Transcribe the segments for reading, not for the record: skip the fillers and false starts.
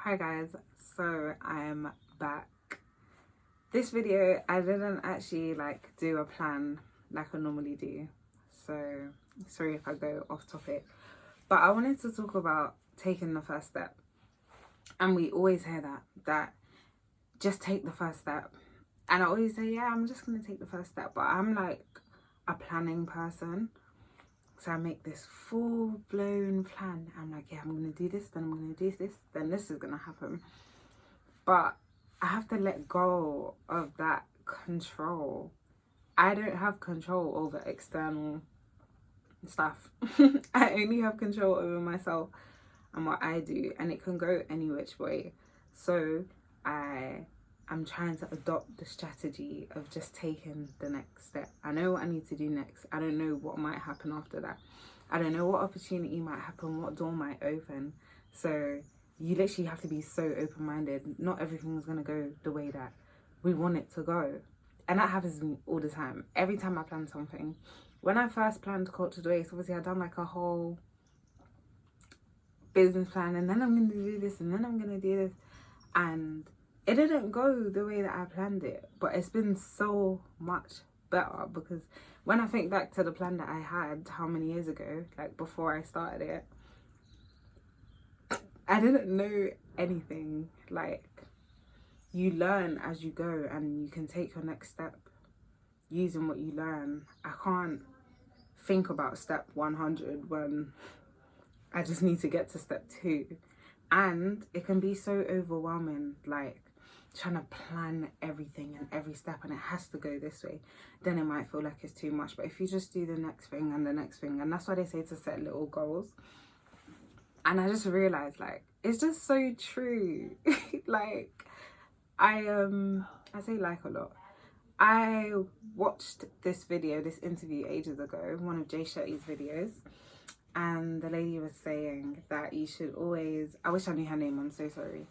Hi guys, so I'm back. This video I didn't actually do a plan like I normally do, so sorry if I go off topic, but I wanted to talk about taking the first step. And we always hear that just take the first step, and I always say, yeah, I'm just gonna take the first step, but I'm like a planning person. So I make this full-blown plan. I'm like, yeah, I'm going to do this, then I'm going to do this, then this is going to happen. But I have to let go of that control. I don't have control over external stuff. I only have control over myself and what I do. And it can go any which way. So I'm trying to adopt the strategy of just taking the next step. I know what I need to do next. I don't know what might happen after that. I don't know what opportunity might happen, what door might open. So you literally have to be so open-minded. Not everything's going to go the way that we want it to go. And that happens to me all the time. Every time I plan something. When I first planned Cultured Waste, obviously I'd done like a whole business plan, and then I'm going to do this, and then I'm going to do this. And it didn't go the way that I planned it, but it's been so much better, because when I think back to the plan that I had how many years ago, like before I started it, I didn't know anything. Like, you learn as you go, and you can take your next step using what you learn. I can't think about step 100 when I just need to get to step 2. And it can be so overwhelming, like trying to plan everything and every step, and it has to go this way. Then it might feel like it's too much. But if you just do the next thing and the next thing, and that's why they say to set little goals. And I just realized, like, it's just so true. Like, I say like a lot. I watched this interview ages ago, one of Jay Shetty's videos. And the lady was saying that you should always, I wish I knew her name, I'm so sorry.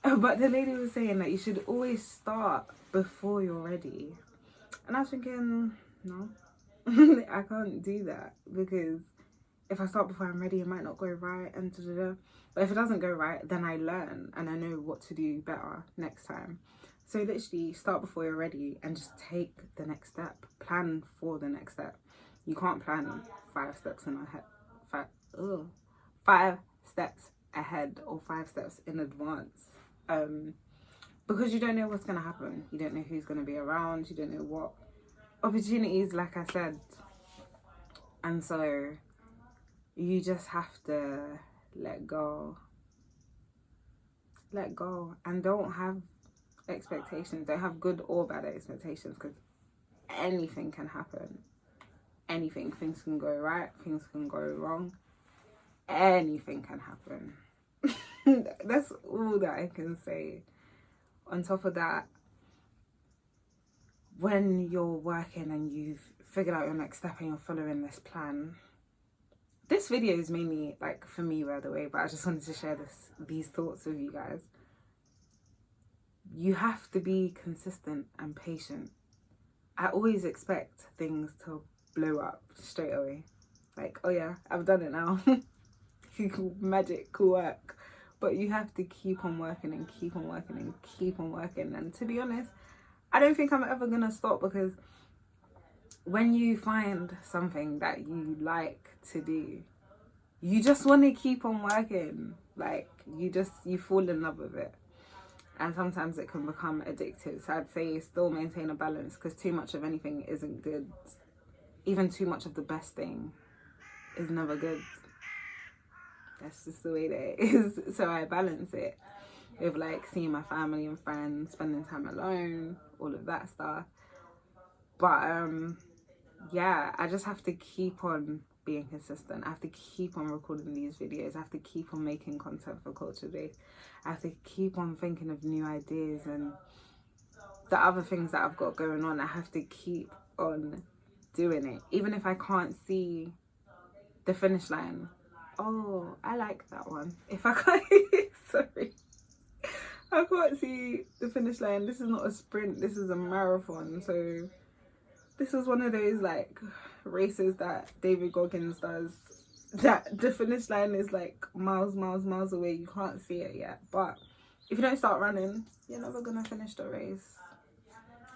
But the lady was saying that you should always start before you're ready. And I was thinking, no, I can't do that, because if I start before I'm ready, it might not go right, and da-da-da. But if it doesn't go right, then I learn and I know what to do better next time. So literally start before you're ready and just take the next step. Plan for the next step. You can't plan 5 steps in ahead. 5 steps ahead or 5 steps in advance, because you don't know what's going to happen. You don't know who's going to be around. You don't know what opportunities, like I said. And so you just have to let go and don't have expectations. Don't have good or bad expectations, because anything can happen. Anything. Things can go right, things can go wrong. Anything can happen. That's all that I can say. On top of that, when you're working and you've figured out your next step and you're following this plan, this video is mainly like for me, by the way, but I just wanted to share these thoughts with you guys. You have to be consistent and patient. I always expect things to blow up straight away. Like, oh yeah, I've done it now. Magic, cool work. But you have to keep on working and keep on working and keep on working. And to be honest, I don't think I'm ever gonna stop, because when you find something that you like to do, you just want to keep on working. Like, you fall in love with it. And sometimes it can become addictive. So I'd say still maintain a balance, because too much of anything isn't good. Even too much of the best thing is never good. That's just the way that it is. So I balance it with like seeing my family and friends, spending time alone, all of that stuff. But yeah, I just have to keep on being consistent. I have to keep on recording these videos. I have to keep on making content for Cultured Waste. I have to keep on thinking of new ideas and the other things that I've got going on. I have to keep on doing it, even if I can't see the finish line. Oh, I like that one. If I can't, sorry, I can't see the finish line. This is not a sprint, this is a marathon. So this is one of those like races that David Goggins does. that the finish line is like miles away. You can't see it yet. But if you don't start running, you're never gonna finish the race.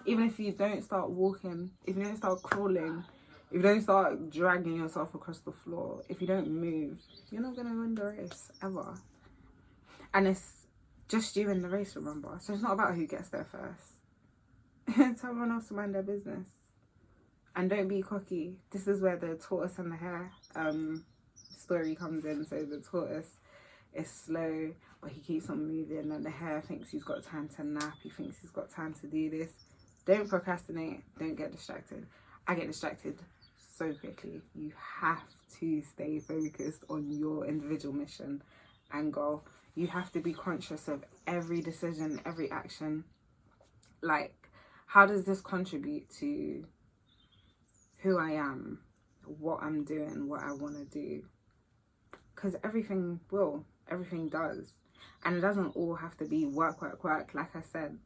Even if you don't start walking, if you don't start crawling, if you don't start dragging yourself across the floor, if you don't move, you're not gonna win the race ever. And it's just you in the race, remember. So it's not about who gets there first. Tell everyone else to mind their business. And don't be cocky. This is where the tortoise and the hare story comes in. So the tortoise is slow, but he keeps on moving, and the hare thinks he's got time to nap. He thinks he's got time to do this. Don't procrastinate. Don't get distracted. I get distracted so quickly. You have to stay focused on your individual mission and goal. You have to be conscious of every decision, every action. Like, how does this contribute to who I am, what I'm doing, what I want to do? Because everything does. And it doesn't all have to be work. Like I said,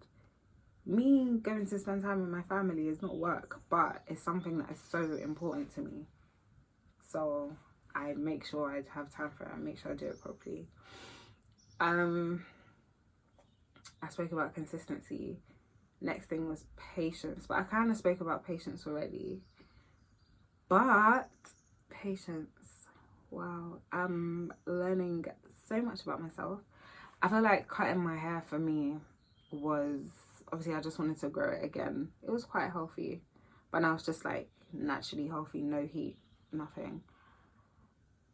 me going to spend time with my family is not work, but it's something that is so important to me. So I make sure I have time for it. I make sure I do it properly. I spoke about consistency. Next thing was patience, but I kind of spoke about patience already. But patience, wow, I'm learning so much about myself. I feel like cutting my hair for me was, obviously I just wanted to grow it again. It was quite healthy, but now it's just like naturally healthy, no heat, nothing.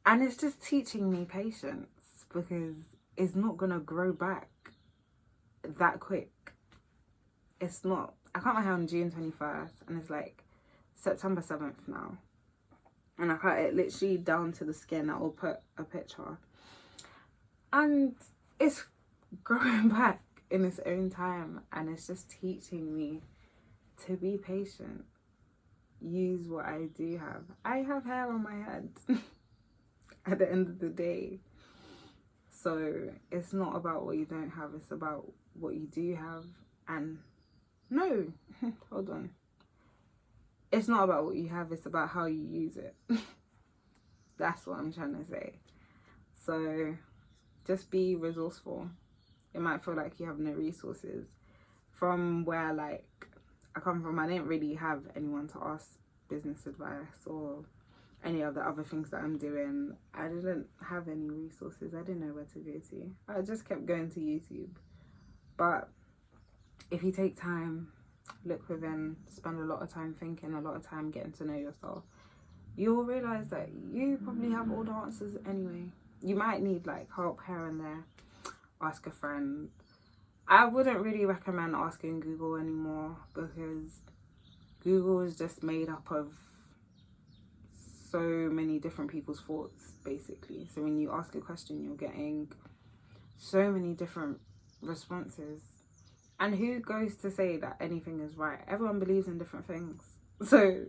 And it's just teaching me patience, because it's not gonna grow back that quick. It's not. I cut my hair on June 21st and it's like September 7th now. And I cut it literally down to the skin. I will put a picture. And it's growing back in its own time, and it's just teaching me to be patient. Use what I do have. I have hair on my head at the end of the day. So it's not about what you don't have, it's about what you do have. And no, hold on. It's not about what you have, it's about how you use it. That's what I'm trying to say. So just be resourceful. It might feel like you have no resources. From where like I come from, I didn't really have anyone to ask business advice or any of the other things that I'm doing. I didn't have any resources. I didn't know where to go to. I just kept going to YouTube. But if you take time, look within, spend a lot of time thinking, a lot of time getting to know yourself, you'll realize that you probably have all the answers anyway. You might need like help here and there. Ask a friend. I wouldn't really recommend asking Google anymore, because Google is just made up of so many different people's thoughts, basically. So when you ask a question, you're getting so many different responses. And who goes to say that anything is right? Everyone believes in different things. So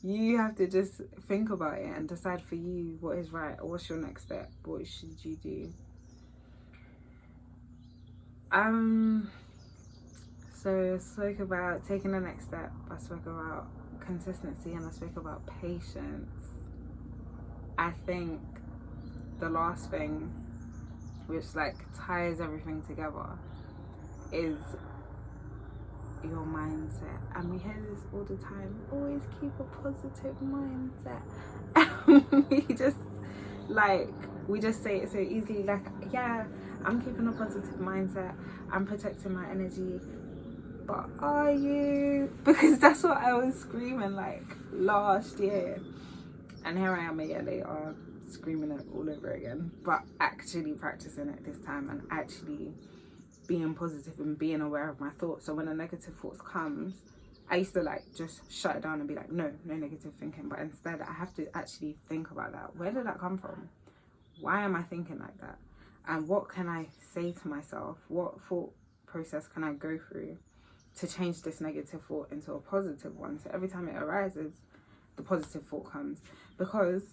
you have to just think about it and decide for you what is right, or what's your next step, what should you do. So I spoke about taking the next step, I spoke about consistency, and I spoke about patience. I think the last thing, which like ties everything together, is your mindset. And we hear this all the time, always keep a positive mindset. we just say it so easily, like, yeah, I'm keeping a positive mindset, I'm protecting my energy. But are you? Because that's what I was screaming like last year, and here I am a year later screaming it all over again, but actually practicing it this time and actually being positive and being aware of my thoughts. So when a negative thought comes, I used to like just shut it down and be like, no negative thinking. But instead I have to actually think about that. Where did that come from? Why am I thinking like that? And what can I say to myself? What thought process can I go through to change this negative thought into a positive one? So every time it arises, the positive thought comes. Because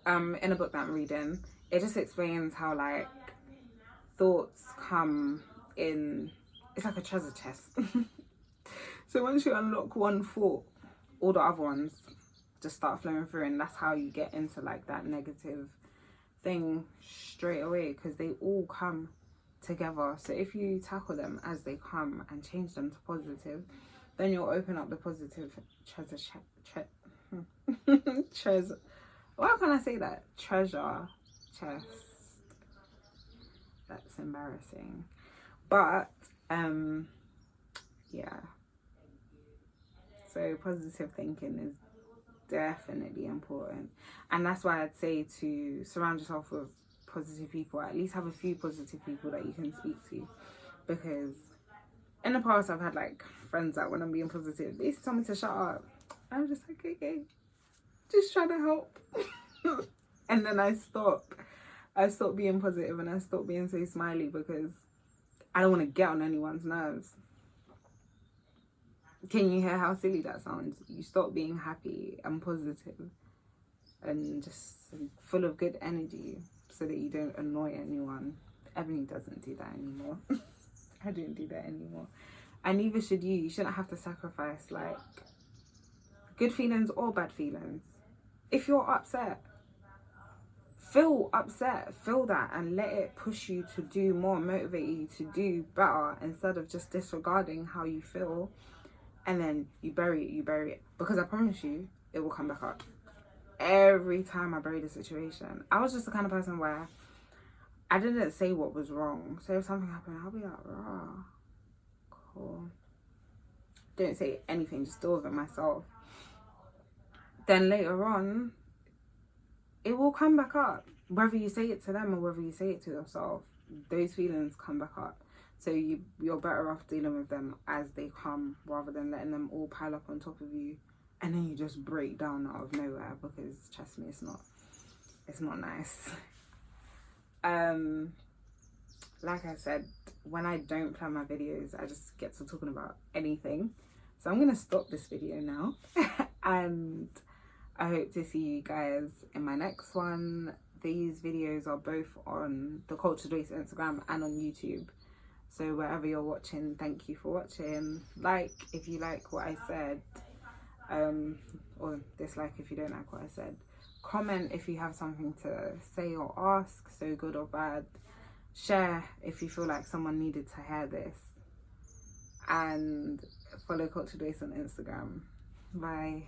in a book that I'm reading, it just explains how like thoughts come in, it's like a treasure chest. So once you unlock one thought, all the other ones just start flowing through, and that's how you get into like that negative thing straight away, because they all come together. So if you tackle them as they come and change them to positive, then you'll open up the positive treasure. Why can I say that? Treasure chest. That's embarrassing. But yeah. So positive thinking is definitely important, and that's why I'd say to surround yourself with positive people. At least have a few positive people that you can speak to, because in the past I've had like friends that when I'm being positive, they tell me to shut up. I'm just like, okay, just trying to help. And then I stop being positive, and I stop being so smiley, because I don't want to get on anyone's nerves. Can you hear how silly that sounds? You stop being happy and positive and just full of good energy so that you don't annoy anyone. Ebony doesn't do that anymore. I don't do that anymore. And neither should you. You shouldn't have to sacrifice like good feelings or bad feelings. If you're upset, feel that, and let it push you to do more, motivate you to do better, instead of just disregarding how you feel. And then you bury it. Because I promise you, it will come back up. Every time I bury the situation. I was just the kind of person where I didn't say what was wrong. So if something happened, I'll be like, raw. Cool. Don't say anything, just deal with it myself. Then later on, it will come back up. Whether you say it to them or whether you say it to yourself, those feelings come back up. So you're better off dealing with them as they come, rather than letting them all pile up on top of you, and then you just break down out of nowhere, because trust me, it's not nice. Like I said, when I don't plan my videos, I just get to talking about anything. So I'm gonna stop this video now. And I hope to see you guys in my next one. These videos are both on the Cultured Waste Instagram and on YouTube. So wherever you're watching, thank you for watching. Like if you like what I said, or dislike if you don't like what I said. Comment if you have something to say or ask, so good or bad. Share if you feel like someone needed to hear this. And follow Cultured Waste on Instagram. Bye.